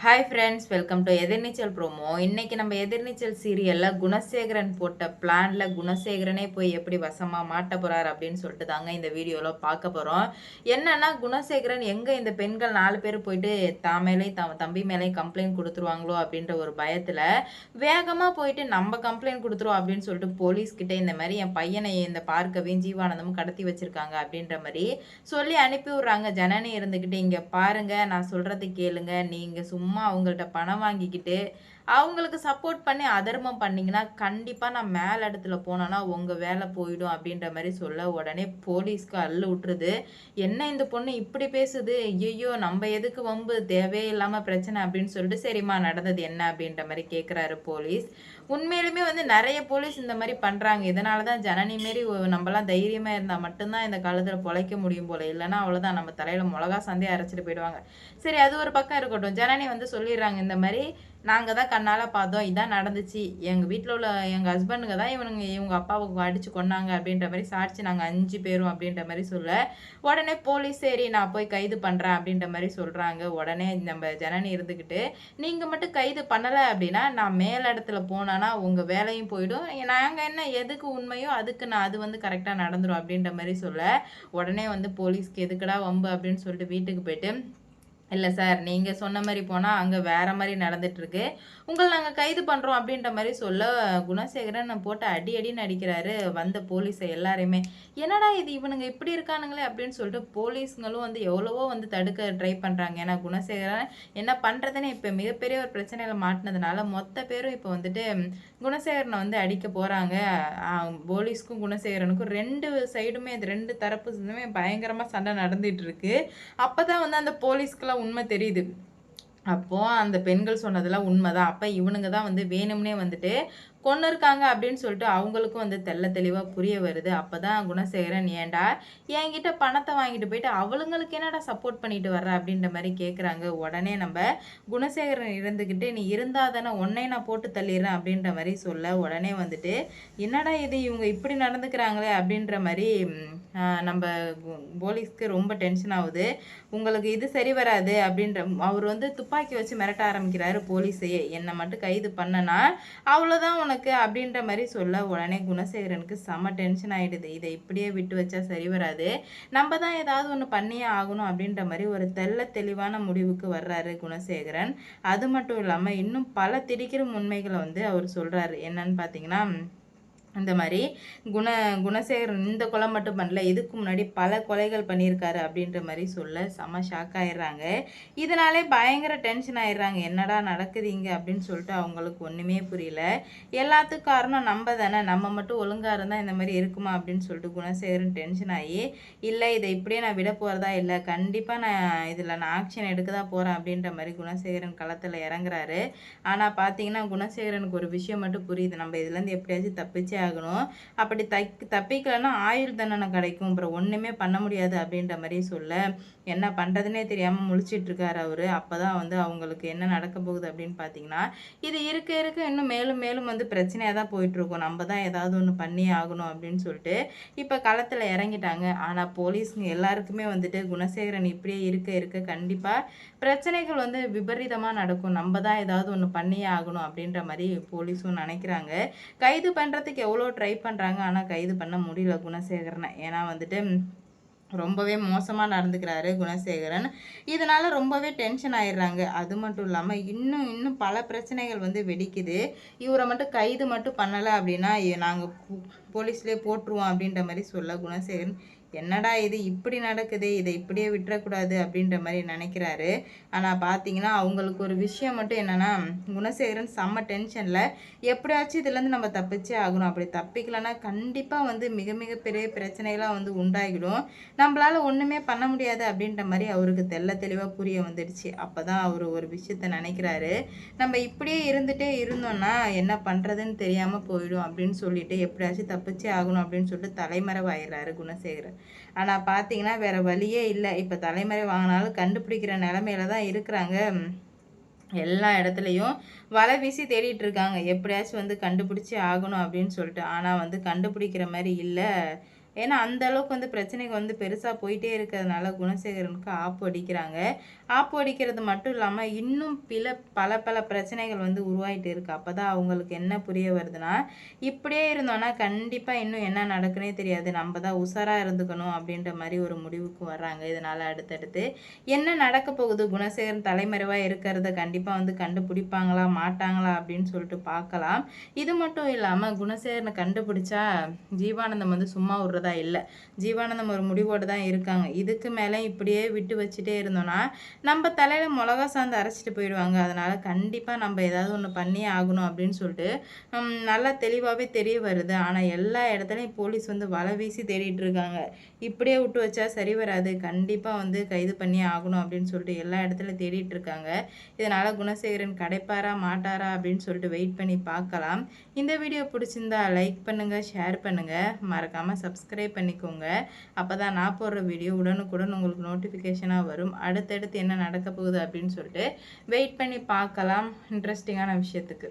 Hi friends, welcome to Ethirneechal promo. இன்னைக்கு நம்ம எதிர்நீச்சல் சீரியல்ல குணசேகரன் போட்ட பிளான்ல குணசேகரனே போய் எப்படி வசமா மாட்ட போறார் அப்படின்னு சொல்லிட்டு தாங்க இந்த வீடியோல பார்க்க போறோம். என்னன்னா, குணசேகரன் எங்க இந்த பெண்கள் 4 பேர் போயிட்டு தான் மேலே தம்பி மேலே கம்ப்ளைண்ட் கொடுத்துருவாங்களோ அப்படின்ற ஒரு பயத்துல வேகமா போயிட்டு நம்ம கம்ப்ளைண்ட் கொடுத்துருவோம் அப்படின்னு சொல்லிட்டு போலீஸ் கிட்ட இந்த மாதிரி என் பையனை இந்த பார்க்கவையும் ஜீவானந்தமும் கடத்தி வச்சிருக்காங்க அப்படின்ற மாதிரி சொல்லி அனுப்பி விடுறாங்க. ஜனனி இருந்துகிட்டு, இங்க பாருங்க, நான் சொல்றது கேளுங்க, நீங்க சும்மா அவங்கள்ட்ட பணம் வாங்கிக்கிட்டு அவங்களுக்கு சப்போர்ட் பண்ணி அதர்மம் பண்ணீங்கன்னா கண்டிப்பா நான் மேல் இடத்துல போனேன்னா உங்க வேலை போயிடும் அப்படின்ற மாதிரி சொல்ல உடனே போலீஸ்க்கு அள்ளு விட்டுருது. என்ன இந்த பொண்ணு இப்படி பேசுது, ஐயோ நம்ம எதுக்கு வம்பு, தேவையில்லாம பிரச்சனை அப்படின்னு சொல்லிட்டு சரிம்மா நடந்தது என்ன அப்படின்ற மாதிரி கேட்குறாரு போலீஸ். உண்மையிலுமே நிறைய போலீஸ் இந்த மாதிரி பண்றாங்க. இதனாலதான் ஜனனி மாரி நம்மலாம் தைரியமா இருந்தா மட்டும்தான் இந்த காலத்துல பொழைக்க முடியும் போல. இல்லைன்னா அவ்வளவுதான், நம்ம தலையில மிளகா சந்தையை அரைச்சிட்டு போயிடுவாங்க. சரி, அது ஒரு பக்கம் இருக்கட்டும். ஜனனி சொல்லிடுறாங்க, இந்த மாதிரி நாங்க தான் கண்ணால பார்த்தோம், இதான் நடந்துச்சு, எங்க வீட்டுல உள்ள எங்க ஹஸ்பண்டுங்க தான் இவங்க அப்பாவுக்கு அடிச்சு கொன்னாங்க அப்படின்ற மாதிரி சாட்சி நாங்க 5 பேரும் அப்படின்ற மாதிரி சொல்ல உடனே போலீஸ் சரி நான் போய் கைது பண்றேன் அப்படின்ற மாதிரி சொல்றாங்க. உடனே நம்ம ஜனனி இருந்துகிட்டு, நீங்க மட்டும் கைது பண்ணல அப்படின்னா நான் மேல் இடத்துல போனானா உங்க வேலையும் போயிடும், நாங்க என்ன எதுக்கு உண்மையோ அதுக்கு நான் அது கரெக்டா நடந்துரும் அப்படின்ற மாதிரி சொல்ல உடனே போலீஸ்க்கு எதுக்குடா வம்பு அப்படின்னு சொல்லிட்டு வீட்டுக்கு போயிட்டு, இல்ல சார், நீங்க சொன்ன மாரி போனா, அங்க வேற மாரி நடந்துட்டுருக்கு. உங்கள நாங்க கைது பண்றோம் அப்படின்ற மாரி சொல்ல, குணசேகரன் போட்டு அடி அடின்னு அடிக்கிறாரு வந்த போலீஸ எல்லாரையுமே. என்னடா இது, இவனுங்க இப்படி இருக்கானுங்களே அப்படின்னு சொல்லிட்டு போலீஸ்ங்களும் எவ்வளவோ தடுக்க ட்ரை பண்றாங்க. ஏன்னா குணசேகரன் என்ன பண்றதுன்னு இப்ப மிகப்பெரிய ஒரு பிரச்சனையில மாட்டுனதுனால மொத்த பேரும் இப்ப குணசேகரனை அடிக்க போறாங்க. போலீஸ்க்கும் குணசேகரனுக்கும் 2 சைடுமே 2 தரப்புமே பயங்கரமா சண்டை நடந்துட்டு இருக்கு. அப்பதான் அந்த போலீஸ்க்குலாம் உண்மை தெரியுது. அப்போ அந்த பெண்கள் சொன்னதெல்லாம் உண்மைதான். அப்ப இவனுங்க தான் வேணும்னே கொன்னுருக்காங்க அப்படின்னு சொல்லிட்டு அவங்களுக்கும் தெள்ள தெளிவா புரிய வருது. அப்பதான் குணசேகரன், ஏன்டா என்கிட்ட பணத்தை வாங்கிட்டு போயிட்டு அவளுங்களுக்கு என்னடா சப்போர்ட் பண்ணிட்டு வர்ற அப்படின்ற மாதிரி கேட்குறாங்க. உடனே நம்ம குணசேகரன் இருந்துக்கிட்டு, நீ இருந்தா தானே உன்னை நான் போட்டு தள்ளிடுறேன் அப்படின்ற மாதிரி சொல்ல உடனே என்னடா இது, இவங்க இப்படி நடந்துக்கிறாங்களே அப்படின்ற மாதிரி நம்ம போலீஸ்க்கு ரொம்ப டென்ஷன் ஆகுது. உங்களுக்கு இது சரி வராது அப்படின்ற அவர் துப்பாக்கி வச்சு மிரட்ட ஆரம்பிக்கிறாரு போலீஸையே. என்னை மட்டும் கைது பண்ணனா அவ்வளோதான் உனக்கு அப்படின்ற மாதிரி சொல்ல உடனே குணசேகரனுக்கு செம டென்ஷன் ஆயிடுது. இதை இப்படியே விட்டு வச்சா சரி வராது, நம்ம தான் ஏதாவது ஒன்று பண்ணியே ஆகணும் அப்படின்ற மாதிரி ஒரு தெளிவான முடிவுக்கு வர்றாரு குணசேகரன். அது மட்டும் இல்லாமல் இன்னும் பல திடுக்கிடும் உண்மைகளை அவர் சொல்றாரு. என்னன்னு பார்த்தீங்கன்னா, இந்த மாதிரி குணசேகரன் இந்த கொலை மட்டும் பண்ணல, இதுக்கு முன்னாடி பல கொலைகள் பண்ணியிருக்காரு அப்படின்ற மாதிரி சொல்ல செம ஷாக் ஆயிடுறாங்க. இதனாலே பயங்கர டென்ஷன் ஆயிடுறாங்க. என்னடா நடக்குது இங்கே அப்படின்னு சொல்லிட்டு அவங்களுக்கு ஒன்றுமே புரியல. எல்லாத்துக்கும் காரணம் நம்ம தானே, நம்ம மட்டும் ஒழுங்காக இருந்தால் இந்த மாதிரி இருக்குமா அப்படின்னு சொல்லிட்டு குணசேகரன் டென்ஷன் ஆகி, இல்லை இதை இப்படியே நான் விட போகிறதா இல்லை, கண்டிப்பாக நான் ஆக்ஷன் எடுக்க தான் போகிறேன் அப்படின்ற மாதிரி குணசேகரன் களத்தில் இறங்குறாரு. ஆனால் பார்த்தீங்கன்னா குணசேகரனுக்கு ஒரு விஷயம் மட்டும் புரியுது, நம்ம இதுலேருந்து எப்படியாச்சும் தப்பிச்சே ஆகணும், அப்படி தப்பிக்கலைன்னா ஆயுள் தண்டனை கிடைக்கும், அப்புறம் ஒன்றுமே பண்ண முடியாது அப்படின்ற மாதிரி சொல்ல என்ன பண்ணுறதுனே தெரியாமல் முழிச்சிட்டு இருக்காரு அவரு. அப்போதான் அவங்களுக்கு என்ன நடக்க போகுது அப்படின்னு பார்த்தீங்கன்னா, இது இருக்க இருக்க இன்னும் மேலும் மேலும் பிரச்சனையாக தான் போயிட்டுருக்கும், நம்ம தான் ஏதாவது ஒன்று பண்ணியே ஆகணும் அப்படின்னு சொல்லிட்டு இப்போ களத்தில் இறங்கிட்டாங்க. ஆனால் போலீஸுங்க எல்லாருக்குமே குணசேகரன் இப்படியே இருக்க இருக்க கண்டிப்பாக பிரச்சனைகள் விபரீதமாக நடக்கும், நம்ம தான் ஏதாவது ஒன்று பண்ணியே ஆகணும் அப்படின்ற மாதிரி போலீஸும் நினைக்கிறாங்க. கைது பண்ணுறதுக்கு எவ்வளோ ட்ரை பண்ணுறாங்க, ஆனால் கைது பண்ண முடியல குணசேகரனை. ஏன்னா ரொம்பவே மோசமாக நடந்துக்கிறாரு குணசேகரன். இதனால ரொம்பவே டென்ஷன் ஆயிடுறாங்க. அது மட்டும் இல்லாமல் இன்னும் இன்னும் பல பிரச்சனைகள் வெடிக்குது. இவரை மட்டும் கைது மட்டும் பண்ணலை அப்படின்னா நாங்கள் போலீஸ்லேயே போட்டுருவோம் அப்படின்ற மாதிரி சொல்ல குணசேகரன், என்னடா இது இப்படி நடக்குது, இதை இப்படியே விட்டுறக்கூடாது அப்படின்ற மாதிரி நினைக்கிறாரு. ஆனால் பார்த்தீங்கன்னா அவங்களுக்கு ஒரு விஷயம் மட்டும் என்னென்னா, குணசேகரன் செம்ம டென்ஷனில் எப்படியாச்சும் இதுலேருந்து நம்ம தப்பிச்சே ஆகணும், அப்படி தப்பிக்கலைன்னா கண்டிப்பாக மிக மிக பெரிய பிரச்சனைலாம் உண்டாகிடும், நம்மளால் ஒன்றுமே பண்ண முடியாது அப்படின்ற மாதிரி அவருக்கு தெளிவாக புரிய வந்துடுச்சு. அப்போ தான் அவர் ஒரு விஷயத்த நினைக்கிறாரு, நம்ம இப்படியே இருந்துகிட்டே இருந்தோம்னா என்ன பண்ணுறதுன்னு தெரியாமல் போயிடும் அப்படின்னு சொல்லிட்டு எப்படியாச்சும் தப்பிச்சே ஆகணும் அப்படின்னு சொல்லிட்டு தலைமறைவாயிடுறாரு குணசேகரன். ஆனால் பார்த்தீங்கன்னா வேற வழியே இல்லை. இப்போ தலைமறை வாங்கினாலும் கண்டுபிடிக்கிற நிலமையில தான் இருக்கிறாங்க. எல்லா இடத்துலையும் வலை வீசி தேடிட்டு இருக்காங்க, எப்படியாச்சும் கண்டுபிடிச்சி ஆகணும் அப்படின்னு சொல்லிட்டு. ஆனால் கண்டுபிடிக்கிற மாதிரி இல்லை. ஏன்னா அந்த அளவுக்கு வந்து பிரச்சனைகள் வந்து பெருசாக போயிட்டே இருக்கிறதுனால குணசேகரனுக்கு ஆப்பு அடிக்கிறாங்க. ஆப்பு அடிக்கிறது மட்டும் இல்லாமல் இன்னும் பல பல பிரச்சனைகள் வந்து உருவாயிட்டு இருக்கு. அப்போ தான் அவங்களுக்கு என்ன புரிய வருதுன்னா, இப்படியே இருந்தோன்னா கண்டிப்பாக இன்னும் என்ன நடக்குன்னே தெரியாது, நம்ம தான் உஷாராக இருந்துக்கணும் அப்படின்ற மாதிரி ஒரு முடிவுக்கு வர்றாங்க. இதனால் அடுத்தடுத்து என்ன நடக்க போகுது, குணசேகரன் தலைமறைவாக இருக்கிறத கண்டிப்பாக வந்து கண்டுபிடிப்பாங்களா மாட்டாங்களா அப்படின்னு சொல்லிட்டு பார்க்கலாம். இது மட்டும் இல்லாமல் குணசேகரனை கண்டுபிடிச்சா ஜீவானந்தம் வந்து சும்மா விடுறதா இல்லை. ஜீவானந்தம் ஒரு முடிவோடு தான் இருக்காங்க. இதுக்கு மேலே இப்படியே விட்டு வச்சுட்டே இருந்தோன்னா நம்ம தலையில் மிளகா சாந்து அரைச்சிட்டு போயிடுவாங்க. அதனால் கண்டிப்பாக நம்ம ஏதாவது ஒன்று பண்ணியே ஆகணும் அப்படின்னு சொல்லிட்டு நல்லா தெளிவாகவே தெரிய வருது. ஆனால் எல்லா இடத்துலையும் போலீஸ் வந்து வலை வீசி தேடிட்டு இருக்காங்க. இப்படியே விட்டு வச்சா சரி வராது, கண்டிப்பாக வந்து கைது பண்ணியே ஆகணும் அப்படின்னு சொல்லிட்டு எல்லா இடத்துலையும் தேடிட்டு இருக்காங்க. இதனால் குணசேகரன் கிடைப்பாரா மாட்டாரா அப்படின்னு சொல்லிட்டு வெயிட் பண்ணி பார்க்கலாம். இந்த வீடியோ பிடிச்சிருந்தா லைக் பண்ணுங்கள், ஷேர் பண்ணுங்கள், மறக்காமல் சப்ஸ்கிரைப் பண்ணிக்கோங்க. அப்போ தான் நான் போடுற வீடியோ உடனுக்குடன் உங்களுக்கு நோட்டிஃபிகேஷனாக வரும். அடுத்தடுத்து என்ன நடக்க போகுது அப்படின்னு சொல்லிட்டு வெயிட் பண்ணி பார்க்கலாம் இன்ட்ரெஸ்டிங்கான விஷயத்துக்கு.